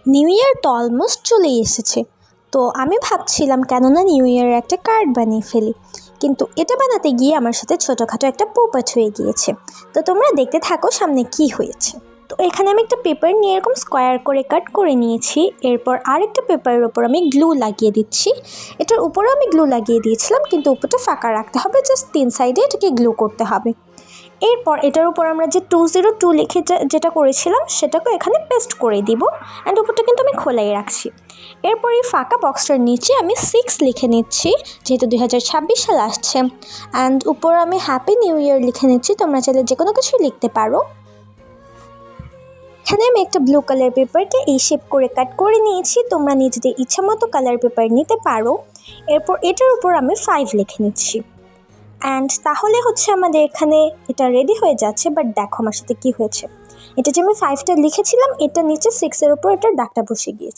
New year তো almost চলেই এসেছে। তো আমি ভাবছিলাম কেননা নিউ ইয়ারের একটা কার্ড বানিয়ে ফেলি, কিন্তু এটা বানাতে গিয়ে আমার সাথে ছোটোখাটো একটা পোপাট হয়ে গিয়েছে। তো তোমরা দেখতে থাকো সামনে কি হয়েছে। তো এখানে আমি একটা পেপার নিয়ে এরকম স্কোয়ার করে কাট করে নিয়েছি। এরপর আরেকটা পেপারের ওপর আমি গ্লু লাগিয়ে দিচ্ছি। এটার উপরেও আমি গ্লু লাগিয়ে দিয়েছিলাম, কিন্তু উপরটা ফাঁকা রাখতে হবে, জাস্ট 3 সাইডে এটাকে গ্লু করতে হবে। এরপর এটার উপর আমরা যে 202 লিখে যেটা করেছিলাম সেটাকে এখানে পেস্ট করে দিব, অ্যান্ড উপরটা কিন্তু আমি খোলাই রাখছি। এরপর এই ফাঁকা বক্সটার নিচে আমি 6 লিখে নিচ্ছি, যেহেতু 2026 সাল আসছে। অ্যান্ড উপর আমি হ্যাপি নিউ ইয়ার লিখে নিচ্ছি, তোমরা চাইলে যে কোনো কিছুই লিখতে পারো। এখানে আমি একটা ব্লু কালার পেপারকে এই শেপ করে কাট করে নিয়েছি, তোমরা নিজেদের ইচ্ছা মতো কালার পেপার নিতে পারো। এরপর এটার উপর আমি 5 লিখে নিচ্ছি, অ্যান্ড তাহলে হচ্ছে আমাদের এখানে এটা রেডি হয়ে যাচ্ছে। বাট দেখো আমার সাথে কি হয়েছে, এটা যে আমি 5টা লিখেছিলাম, এটা নিচে 6-এর উপর এটার দাগটা বসে গিয়েছে।